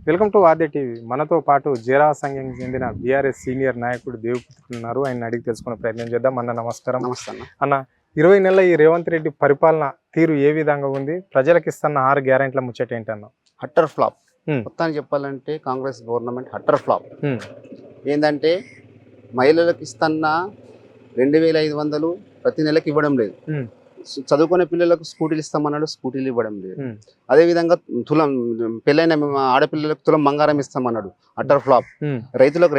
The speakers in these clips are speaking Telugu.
Welcome to Aadya TV. మనతో పాటు జేరా సంఘానికి చెందిన బీఆర్ఎస్ సీనియర్ నాయకుడు దేవపుత్రులు ఉన్నారు. ఆయన అడిగి తెలుసుకునే ప్రయత్నం చేద్దాం. అన్న నమస్కారం. నమస్తే అన్న, 20 నెలల ఈ రేవంత్ రెడ్డి పరిపాలన తీరు ఏ విధంగా ఉంది? ప్రజలకు ఇస్తున్న 6 గ్యారెంట్ల ముచ్చట ఏంటన్నా? హట్టర్ ఫ్లాప్. మొత్తానికి చెప్పాలంటే కాంగ్రెస్ గవర్నమెంట్ హట్టర్ ఫ్లాప్. ఏంటంటే మహిళలకు ఇస్తున్న 2500 ప్రతి నెలకు ఇవ్వడం లేదు. చదువుకునే పిల్లలకు స్కూటీలు ఇస్తామన్నాడు, స్కూటీలు ఇవ్వడం లేదు. అదేవిధంగా తులం పెళ్ళైన ఆడపిల్లలకు తులం బంగారం ఇస్తామన్నాడు, అట్టర్ ఫ్లాప్. రైతులకు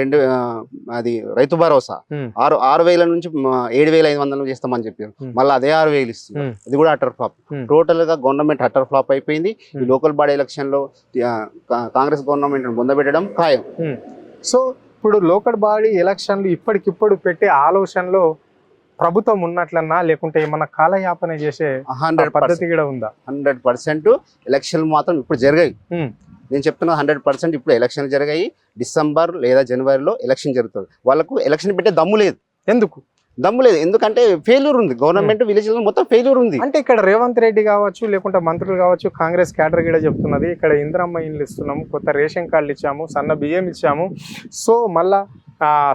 రైతు భరోసా 6,000 నుంచి 7,500 చేస్తామని చెప్పారు. మళ్ళీ అదే 6,000 ఇస్తుంది, అది కూడా అట్టర్ ఫ్లాప్. టోటల్ గా గవర్నమెంట్ అట్టర్ ఫ్లాప్ అయిపోయింది. ఈ లోకల్ బాడీ ఎలక్షన్ లో కాంగ్రెస్ గవర్నమెంట్ బొందబెట్టడం ఖాయం. సో ఇప్పుడు లోకల్ బాడీ ఎలక్షన్లు ఇప్పటికిప్పుడు పెట్టే ఆలోచనలో ప్రభుత్వం ఉన్నట్లన్నా, లేకుంటే ఏమన్నా కాలయాపన చేసే పద్ధతి కూడా ఉందా? 100% ఎలక్షన్లు మాత్రం ఇప్పుడు జరిగాయి. నేను చెప్తున్నా 100% ఇప్పుడు ఎలక్షన్లు జరిగాయి. డిసెంబర్ లేదా జనవరిలో ఎలక్షన్ జరుగుతుంది. వాళ్ళకు ఎలక్షన్ పెట్టే దమ్ము లేదు. ఎందుకు దమ్ము లేదు? ఎందుకంటే ఫెయిల్యూర్ ఉంది. గవర్నమెంట్ విలేజ్ మొత్తం ఫెయిల్యూర్ ఉంది. అంటే ఇక్కడ రేవంత్ రెడ్డి కావచ్చు, లేకుంటే మంత్రులు కావచ్చు, కాంగ్రెస్ క్యాడర్ కూడా చెప్తున్నది, ఇక్కడ ఇందిరమ్మ ఇండ్లు ఇస్తున్నాము, కొత్త రేషన్ కార్డులు ఇచ్చాము, సన్న బియ్యం ఇచ్చాము, సో మళ్ళా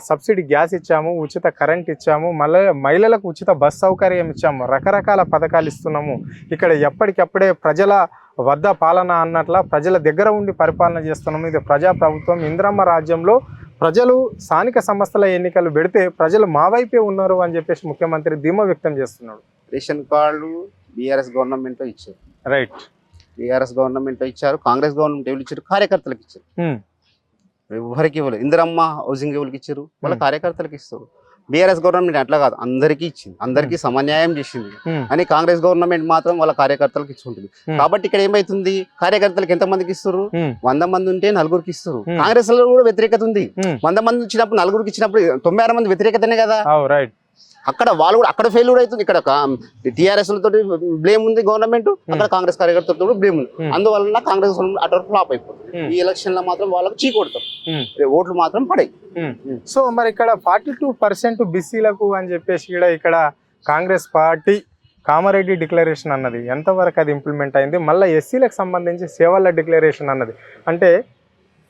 సబ్సిడీ గ్యాస్ ఇచ్చాము, ఉచిత కరెంట్ ఇచ్చాము, మళ్ళీ మహిళలకు ఉచిత బస్ సౌకర్యం ఇచ్చాము, రకరకాల పథకాలు ఇస్తున్నాము. ఇక్కడ ఎప్పటికప్పుడే ప్రజల వద్ద పాలన అన్నట్ల ప్రజల దగ్గర ఉండి పరిపాలన చేస్తున్నాము. ఇది ప్రజాప్రభుత్వం. ఇందిరమ్మ రాజ్యంలో ప్రజలు స్థానిక సంస్థల ఎన్నికలు పెడితే ప్రజలు మా వైపే ఉన్నారు అని చెప్పేసి ముఖ్యమంత్రి ధీమా వ్యక్తం చేస్తున్నాడు. రేషన్ కార్డులు బీఆర్ఎస్ గవర్నమెంట్ ఇచ్చారు. రైట్, బీఆర్ఎస్ గవర్నమెంట్ ఇచ్చారు. కాంగ్రెస్ గవర్నమెంట్ ఎవరు ఇచ్చారు? కార్యకర్తలకు ఇచ్చారు. ఎవరికి ఇవ్వలేదు. ఇందిరమ్మ హౌసింగ్ ఎవరికి ఇచ్చారు? వాళ్ళ కార్యకర్తలకు ఇస్తారు. బీఆర్ఎస్ గవర్నమెంట్ అట్లా కాదు, అందరికీ ఇచ్చింది, అందరికీ సమన్యాయం చేసింది. అని కాంగ్రెస్ గవర్నమెంట్ మాత్రం వాళ్ళ కార్యకర్తలకు ఇచ్చుంటుంది. కాబట్టి ఇక్కడ ఏమైతుంది? కార్యకర్తలకు ఎంత మందికి ఇస్తారు? 100 మంది ఉంటే 4గురికి ఇస్తారు. కాంగ్రెస్ లో కూడా వ్యతిరేకత ఉంది. 100 మంది ఇచ్చినప్పుడు 4గురికి ఇచ్చినప్పుడు 96 మంది వ్యతిరేకతనే కదా. అక్కడ వాళ్ళు కూడా అక్కడ ఫెయిల్యూర్ అవుతుంది. ఇక్కడ టీఆర్ఎస్ తోటి బ్లేమ్ ఉంది గవర్నమెంట్, అక్కడ కాంగ్రెస్ కార్యకర్తలతో బ్లేమ్ ఉంది. అందువలన కాంగ్రెస్ అటర్ ఫ్లాప్ అయిపోతుంది. ఈ ఎలక్షన్ లో మాత్రం వాళ్ళకు చీ కొడతారు, ఓట్లు మాత్రం పడాయి. సో మరి ఇక్కడ 42% బీసీలకు అని చెప్పేసి ఇక్కడ కాంగ్రెస్ పార్టీ కామారెడ్డి డిక్లరేషన్ అన్నది ఎంతవరకు అది ఇంప్లిమెంట్ అయింది? మళ్ళీ ఎస్సీలకు సంబంధించి సేవల డిక్లరేషన్ అన్నది అంటే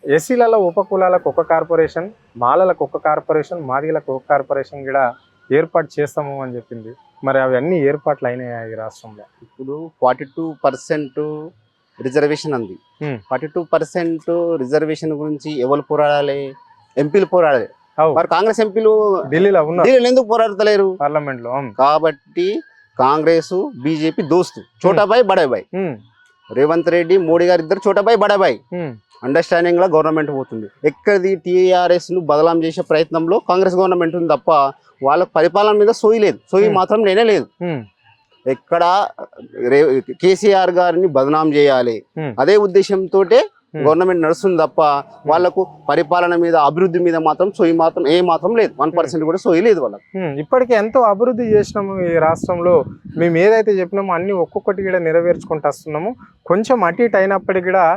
ఎస్సీలలో ఉపకులాలకు ఒక కార్పొరేషన్, మాలలకు ఒక కార్పొరేషన్, మాదిగలకు ఒక కార్పొరేషన్ కూడా ఏర్పాటు చేస్తాము అని చెప్పింది. మరి అవి అన్ని ఏర్పాట్లు అయినాయి ఈ రాష్ట్రంలో? ఇప్పుడు 42% రిజర్వేషన్ ఉంది. 42% రిజర్వేషన్ గురించి ఎవరు పోరాడాలి? ఎంపీలు పోరాడాలి. మరి కాంగ్రెస్ ఎంపీలు ఢిల్లీలో ఎందుకు పోరాడతలేరు? పార్లమెంట్ లో. కాబట్టి కాంగ్రెస్ బీజేపీ దోస్తు, చోటాబాయ్ బడాబాయ్. రేవంత్ రెడ్డి మోడీ గారు ఇద్దరు చోటాబాయ్ బడాబాయ్ అండర్స్టాండింగ్ లో గవర్నమెంట్ పోతుంది. ఎక్కడిది టీఆర్ఎస్ ను బదలాం చేసే ప్రయత్నంలో కాంగ్రెస్ గవర్నమెంట్ ఉంది తప్ప వాళ్ళ పరిపాలన మీద సోయి లేదు. సోయి మాత్రం నేనే లేదు. ఎక్కడ కేసీఆర్ గారిని బదనాం చేయాలి అదే ఉద్దేశంతో గవర్నమెంట్ నడుస్తుంది తప్ప వాళ్ళకు పరిపాలన మీద, అభివృద్ధి మీద మాత్రం సోయి మాత్రం మాత్రం లేదు. 1% కూడా సోయి లేదు వాళ్ళకి. ఇప్పటికే ఎంతో అభివృద్ధి చేసినాము ఈ రాష్ట్రంలో. మేము ఏదైతే చెప్పినామో అన్ని ఒక్కొక్కటి కూడా నెరవేర్చుకుంటూ వస్తున్నాము. కొంచెం అటు ఇటు అయినప్పటికీ కూడా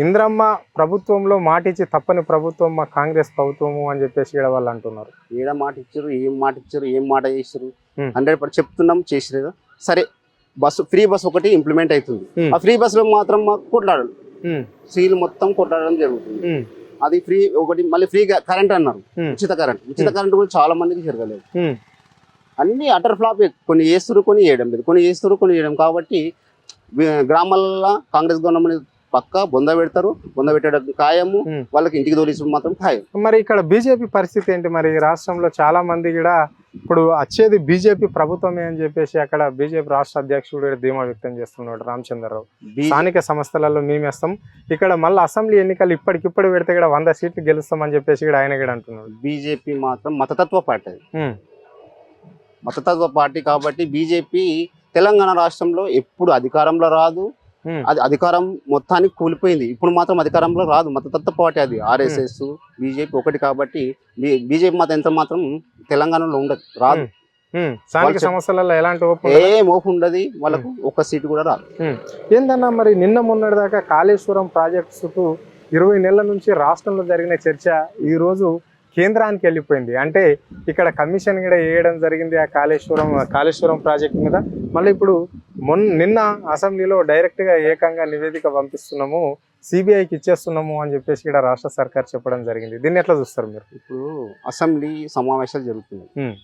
ఇందిరమ్మ ప్రభుత్వంలో మాట ఇచ్చి తప్పని ప్రభుత్వం మా కాంగ్రెస్ ప్రభుత్వము అని చెప్పేసి ఇక్కడ వాళ్ళు అంటున్నారు. ఏడ మాట ఇచ్చారు, ఏం మాట చేశారు? 100% చెప్తున్నాం, చేసిరు. సరే, బస్సు ఫ్రీ బస్ ఒకటి ఇంప్లిమెంట్ అవుతుంది. ఆ ఫ్రీ బస్ లో మాత్రం మాకు కొట్లాడాలి, సీలు మొత్తం కొట్లాడడం జరుగుతుంది. అది ఫ్రీ ఒకటి. మళ్ళీ ఫ్రీ కరెంట్ అన్నారు, ఉచిత కరెంట్ కూడా చాలా మందికి జరగలేదు. అన్ని అటర్ ఫ్లాప్. కొన్ని చేస్తారు, కొన్ని చేయడం లేదు, కొన్ని చేస్తారు, కొన్ని చేయడం. కాబట్టి గ్రామాలలో కాంగ్రెస్ గవర్నమెంట్ పక్కా బొంద పెడతారు. బొంద పెట్టడం ఖాయము. వాళ్ళకి ఇంటికి తోలించడం మాత్రం ఖాయం. మరి ఇక్కడ బీజేపీ పరిస్థితి ఏంటి? మరి రాష్ట్రంలో చాలా మంది కూడా ఇప్పుడు వచ్చేది బీజేపీ ప్రభుత్వమే అని చెప్పేసి అక్కడ బీజేపీ రాష్ట్ర అధ్యక్షుడు ధీమా వ్యక్తం చేస్తున్నాడు రామచంద్రరావు. స్థానిక సంస్థలలో మేమేస్తాం, ఇక్కడ మళ్ళీ అసెంబ్లీ ఎన్నికలు ఇప్పటికిప్పుడు పెడితే ఇక్కడ 100 సీట్లు గెలుస్తామని చెప్పేసి ఇక్కడ ఆయన కూడా అంటున్నాడు. బీజేపీ మాత్రం మతతత్వ పార్టీ, మతతత్వ పార్టీ. కాబట్టి బీజేపీ తెలంగాణ రాష్ట్రంలో ఎప్పుడు అధికారంలో రాదు. అది అధికారం మొత్తానికి కూలిపోయింది. ఇప్పుడు మాత్రం అధికారంలో రాదు. మతతత్వ పార్టీ అది. ఆర్ఎస్ఎస్ బీజేపీ ఒకటి. కాబట్టి బీజేపీ మాత్రం ఎంత మాత్రం తెలంగాణలో ఉండదు, రాదు. స్థానిక సమస్యలలో ఎలాంటి ఓపు ఉండదు. వాళ్ళకు ఒక్క సీటు కూడా రాదు. ఏందన్నా మరి నిన్న మొన్నటి దాకా కాళేశ్వరం ప్రాజెక్ట్స్ 20 నెలల నుంచి రాష్ట్రంలో జరిగిన చర్చ ఈ రోజు కేంద్రానికి వెళ్ళిపోయింది. అంటే ఇక్కడ కమిషన్ కూడా వేయడం జరిగింది ఆ కాళేశ్వరం ప్రాజెక్ట్ మీద. మళ్ళీ ఇప్పుడు నిన్న అసెంబ్లీలో డైరెక్ట్గా ఏకంగా నివేదిక పంపిస్తున్నాము, సిబిఐకి ఇచ్చేస్తున్నాము అని చెప్పేసి ఇక్కడ రాష్ట్ర సర్కార్ చెప్పడం జరిగింది. దీన్ని ఎట్లా చూస్తారు మీరు? ఇప్పుడు అసెంబ్లీ సమావేశాలు జరుగుతున్నాయి. ఉమ్,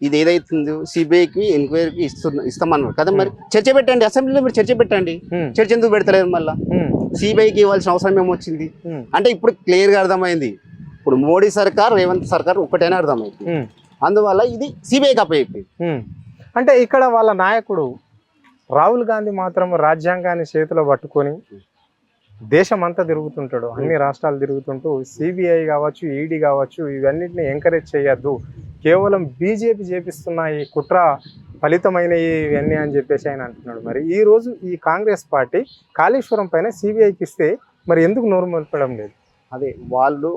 ఇది ఏదైతుందో సిబిఐకి ఎంక్వైరీకి ఇస్తామన్నారు కదా, మరి చర్చ పెట్టండి, అసెంబ్లీలో మీరు చర్చ పెట్టండి. ఉమ్, చర్చ ఎందుకు పెడతలేదు? మళ్ళీ ఉమ్, సిబిఐకి ఇవ్వాల్సిన అవసరం ఏమొచ్చింది ఉమ్, అంటే ఇప్పుడు క్లియర్గా అర్థమైంది. ఇప్పుడు మోడీ సర్కార్ రేవంత్ సర్కార్ ఒక్కటైనా అర్థమైంది. ఉమ్, అందువల్ల ఇది సిబిఐకి అప్పయిపోయింది. ఉమ్. అంటే ఇక్కడ వాళ్ళ నాయకుడు రాహుల్ గాంధీ మాత్రం రాజ్యాంగాన్ని చేతిలో పట్టుకొని దేశమంతా తిరుగుతుంటాడు, అన్ని రాష్ట్రాలు తిరుగుతుంటూ సిబిఐ కావచ్చు, ఈడీ కావచ్చు, ఇవన్నిటిని ఎంకరేజ్ చేయొద్దు, కేవలం బీజేపీ చేపిస్తున్న ఈ కుట్ర ఫలితమైన ఇవన్నీ అని చెప్పేసి ఆయన అంటున్నాడు. మరి ఈ రోజు ఈ కాంగ్రెస్ పార్టీ కాళేశ్వరం పైన సిబిఐకి ఇస్తే మరి ఎందుకు నోరు మొలపడం లేదు? అదే వాళ్ళు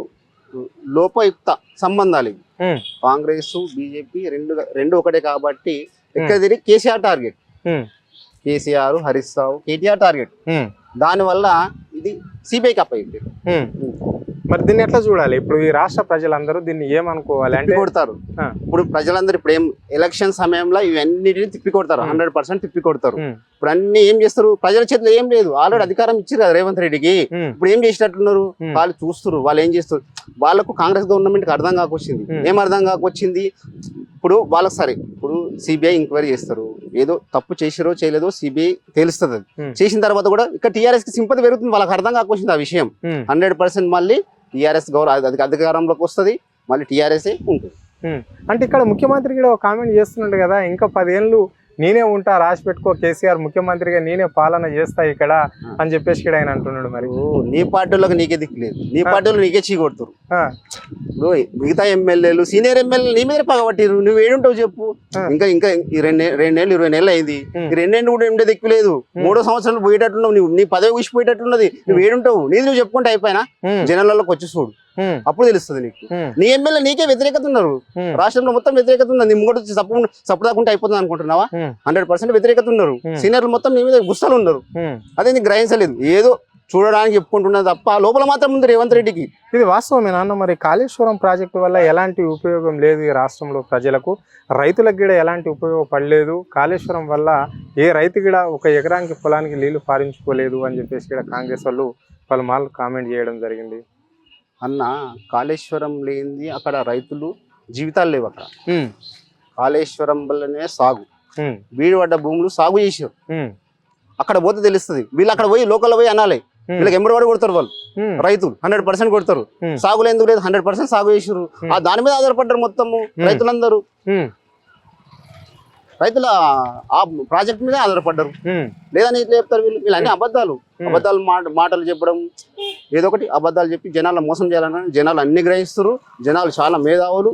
లోపయుక్త సంబంధాలు ఇవి. ఉమ్, కాంగ్రెస్ బీజేపీ రెండు ఒకటే కాబట్టి ఎక్కడ తిరిగి కేసీఆర్ టార్గెట్, ఉమ్, కేసీఆర్, హరీష్ రావు, కేటీఆర్ టార్గెట్. ఉమ్, దానివల్ల ఇది సిబిఐకి అప్పయింది. ఉమ్. మరి దీన్ని ఎట్లా చూడాలి? ఇప్పుడు ఈ రాష్ట్ర ప్రజలందరూ దీన్ని ఏమనుకోవాలి అంటే కొడతారు. ఆ. ఇప్పుడు ప్రజలందరూ ఇప్పుడు ఏం ఎలక్షన్ సమయంలో ఇవన్నిటిని తిప్పి కొడతారు, 100% తిప్పి కొడతారు. ఉమ్, ఇప్పుడు అన్ని ఏం చేస్తారు? ప్రజల చేతిలో ఏం లేదు, ఆల్రెడీ అధికారం ఇచ్చారు కదా రేవంత్ రెడ్డికి. ఉమ్, ఇప్పుడు ఏం చేసినట్టున్నారు? ఉమ్. వాళ్ళు చూస్తారు, వాళ్ళు ఏం చేస్తారు. వాళ్ళకు కాంగ్రెస్ గవర్నమెంట్ కి అర్థం కాకొచ్చింది. ఏం అర్థం కాకొచ్చింది? ఇప్పుడు వాళ్ళకి సరే, ఇప్పుడు సిబిఐ ఎంక్వైరీ చేస్తారు, ఏదో తప్పు చేసిరో చేయలేదో సిబిఐ తెలుస్తుంది. అది చేసిన తర్వాత కూడా ఇక్కడ టీఆర్ఎస్ కి సింపతి పెరుగుతుంది. వాళ్ళకి అర్థం కాకొచ్చింది ఆ విషయం. 100% మళ్ళీ టీఆర్ఎస్ అధికారంలోకి వస్తుంది, మళ్ళీ టీఆర్ఎస్ ఉంటుంది. అంటే ఇక్కడ ముఖ్యమంత్రి కూడా ఒక కామెంట్ చేస్తున్నాడు కదా, ఇంకా 10 ఏళ్ళు నేనే ఉంటా, రాసి పెట్టుకో కేసీఆర్ ముఖ్యమంత్రిగా నేనే పాలన చేస్తా ఇక్కడ అని చెప్పేసి కూడా ఆయన అంటున్నాడు. మరి నీ పార్టీలోకి నీకే దిక్కు లేదు, నీ పార్టీలో నీకే చీకొడుతారు. ఆ, ఇప్పుడు మిగతా ఎమ్మెల్యేలు, సీనియర్ ఎమ్మెల్యేలు నీ మీద పగబట్టిరు, నువ్వు ఏడుంటావు చెప్పు? ఇంకా ఈ 2 నెలలు 20 నెలలు అయింది. ఈ 2 నెలలు కూడా ఉండే దిక్కు లేదు. 3వ సంవత్సరాలు పోయేటట్టున్నావు, నువ్వు నీ పదవి ఊసిపోయేటట్టున్నది. నువ్వు ఏడుంటావు? నీది నువ్వు చెప్పుకుంటే అయిపోయినా జనాలలోకి వచ్చి చూడు, అప్పుడు తెలుస్తుంది నీకు. నీ ఎమ్మెల్యే నీకే వ్యతిరేకత ఉన్నారు, రాష్ట్రంలో మొత్తం వ్యతిరేకత ఉంది. నీ ముంగడు వచ్చి సపోదాకుంటే అయిపోతుంది అనుకుంటున్నావా? 100% వ్యతిరేకత ఉన్నారు. సీనియర్లు మొత్తం నీ మీద గుస్తలు ఉన్నారు. అదే నీకు గ్రహించలేదు, ఏదో చూడడానికి చెప్పుకుంటున్నది తప్ప లోపల మాత్రం ఉంది రేవంత్ రెడ్డికి. ఇది వాస్తవమే నాన్న. మరి కాళేశ్వరం ప్రాజెక్టు వల్ల ఎలాంటి ఉపయోగం లేదు ఈ రాష్ట్రంలో ప్రజలకు, రైతులకు కూడా ఎలాంటి ఉపయోగపడలేదు. కాళేశ్వరం వల్ల ఏ రైతు కూడా 1 ఎకరానికి పొలానికి నీళ్లు పారించుకోలేదు అని చెప్పేసి కూడా కాంగ్రెస్ వాళ్ళు పలుమార్లు కామెంట్ చేయడం జరిగింది. అన్న కాళేశ్వరం లేనిది అక్కడ రైతులు జీవితాలు లేవు. అక్కడ కాళేశ్వరం వల్లనే సాగు, బీడుపడ్డ భూములు సాగు చేసారు. అక్కడ పోతే తెలుస్తుంది. వీళ్ళు అక్కడ పోయి లోకల్ పోయి అనాలి, వీళ్ళకి ఎంబడి కొడతారు వాళ్ళు రైతులు, 100% కొడతారు. సాగులు ఎందుకు లేదు? 100% సాగు చేసారు. దాని మీద ఆధారపడ్డారు మొత్తము రైతులందరూ. రైతుల ఆ ప్రాజెక్ట్ మీద ఆధారపడ్డారు. లేదని ఇట్లా చెప్తారు వీళ్ళు. వీళ్ళన్నీ అబద్ధాలు మాటలు చెప్పడం, ఏదో ఒకటి అబద్ధాలు చెప్పి జనాలను మోసం చేయాలని జనాలు అన్ని గ్రహిస్తారు. జనాలు చాలా మేధావులు,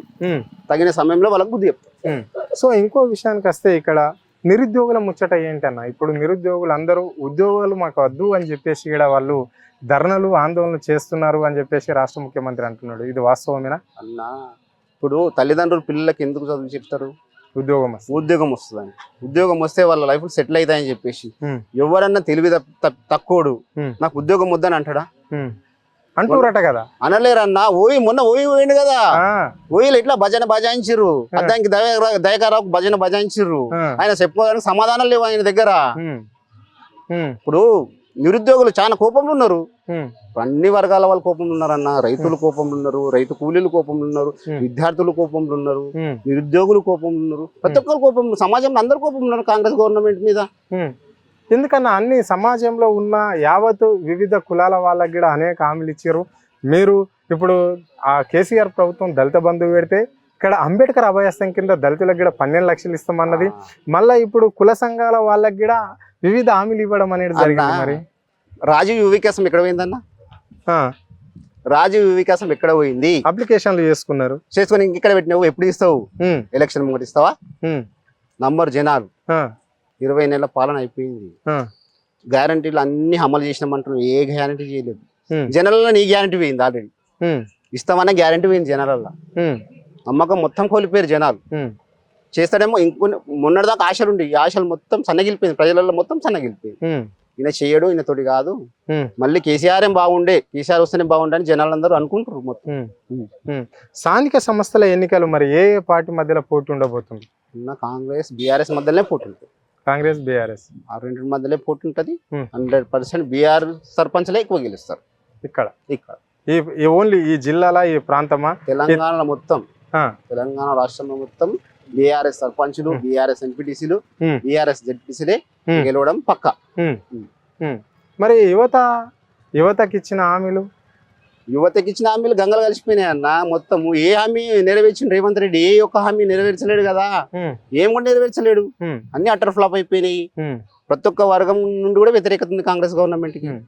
తగిన సమయంలో వాళ్ళకు బుద్ధి చెప్తారు. సో ఇంకో విషయానికి వస్తే ఇక్కడ నిరుద్యోగుల ముచ్చట ఏంటన్నా? ఇప్పుడు నిరుద్యోగులు అందరూ ఉద్యోగాలు మాకు వద్దు అని చెప్పేసి ఇక్కడ వాళ్ళు ధర్నాలు ఆందోళనలు చేస్తున్నారు అని చెప్పేసి రాష్ట్ర ముఖ్యమంత్రి అంటున్నాడు. ఇది వాస్తవమేనా అన్న? ఇప్పుడు తల్లిదండ్రులు పిల్లలకి ఎందుకు చదువు చెప్తారు? ఉద్యోగం వస్తుందని. ఉద్యోగం వస్తే వాళ్ళ లైఫ్ సెటిల్ అవుతాయని చెప్పేసి. ఎవరన్నా తెలివి తక్కువడు నాకు ఉద్యోగం వద్దని అంటాడా? అంటున్నారట కదా. అనలేరన్నా. మొన్న పోయిండు కదా, ఓయిలు ఇట్లా భజన బజాయించిర్రు, అద్దానికి దయకారావు భజన బజాయించిర్రు. ఆయన చెప్పుకోవడానికి సమాధానం లేవు ఆయన దగ్గర. ఇప్పుడు నిరుద్యోగులు చాలా కోపంలో ఉన్నారు. అన్ని వర్గాల వాళ్ళు కోపంలో ఉన్నారన్న. రైతులు కోపంలో ఉన్నారు, రైతు కూలీలు కోపంలో ఉన్నారు, విద్యార్థులు కోపంలో ఉన్నారు, నిరుద్యోగులు కోపంలో ఉన్నారు, ప్రతి ఒక్కరు కోపంలో, సమాజంలో అందరు కోపంలో ఉన్నారు కాంగ్రెస్ గవర్నమెంట్ మీద. ఎందుకన్నా అన్ని సమాజంలో ఉన్న యావత్ వివిధ కులాల వాళ్ళకి కూడా అనేక హామీలు ఇచ్చారు. మీరు ఇప్పుడు ఆ కేసీఆర్ ప్రభుత్వం దళిత బంధువు పెడితే ఇక్కడ అంబేద్కర్ అభయాస్తం కింద దళితులకు కూడా 12 లక్షలు ఇస్తామన్నది. మళ్ళీ ఇప్పుడు కుల సంఘాల వాళ్ళకి కూడా వివిధ హామీలు ఇవ్వడం అనేది జరిగింది. మరి రాజీవ్ యువ వికాసం ఎక్కడ పోయిందన్న? రాజీవ్ వికాసం ఎక్కడ పోయింది? అప్లికేషన్లు చేసుకొని ఇక్కడ పెట్టినావు. ఎప్పుడు ఇస్తావు? ఎలక్షన్ ముందు ఇస్తావా? నంబర్ జనాలు 20 నెలల పాలన అయిపోయింది. గ్యారంటీలు అన్ని అమలు చేసినామంటున్నావు, ఏ గ్యారంటీ చేయలేదు. జనాలలో నీ గ్యారంటీ పోయింది, ఆల్రెడీ ఇస్తామన్న గ్యారంటీ పోయింది జనాలల్లో. నమ్మకం మొత్తం కోల్పోయారు జనాలు. చేస్తాడేమో ఇంకొన్ని మొన్నటిదాకా ఆశలు ఉండి, ఈ ఆశలు మొత్తం సన్నగిలిపోయింది, ప్రజలలో మొత్తం సన్నగిలిపోయింది. ఈయన చేయడు, ఈయన తోటి కాదు, మళ్ళీ కేసీఆర్ బాగుండే, కేసీఆర్ వస్తేనే బాగుండే అని జనాలందరూ అనుకుంటారు మొత్తం. స్థానిక సంస్థల ఎన్నికలు మరి ఏ పార్టీ మధ్యలో పోటీ ఉండబోతుంది? కాంగ్రెస్ బీఆర్ఎస్ మధ్యలోనే పోటీ ఉంటుంది. కాంగ్రెస్ బీఆర్ఎస్ ఆ రెండింటి మధ్యలో పోటీ ఉంటది. Hmm. 100% బీఆర్ సర్పంచ్లే ఎక్కువ గెలుస్తారు ఇక్కడ ఇక్కడ. ఈ ఓన్లీ ఈ జిల్లాల ఈ ప్రాంతమా? తెలంగాణలో మొత్తం, ఆ, తెలంగాణ రాష్ట్రంలో మొత్తం బీఆర్ఎస్ సర్పంచులు, Hmm. బీఆర్ఎస్ ఎంపీటీసీలు, Hmm. బీఆర్ఎస్ జెడ్పీసీలే Hmm. గెలవడం పక్క. మరి యువతకి ఇచ్చిన హామీలు యువతకి ఇచ్చిన హామీలు గంగలు కలిసిపోయినాయి అన్న. మొత్తం ఏ హామీ నెరవేర్చిన రేవంత్ రెడ్డి? ఏ ఒక్క హామీ నెరవేర్చలేడు కదా. ఏం కూడా నెరవేర్చలేడు. అన్ని అటర్ ఫ్లాప్ అయిపోయినాయి. ప్రతి ఒక్క వర్గం నుండి కూడా వ్యతిరేకత ఉంది కాంగ్రెస్ గవర్నమెంట్ కి.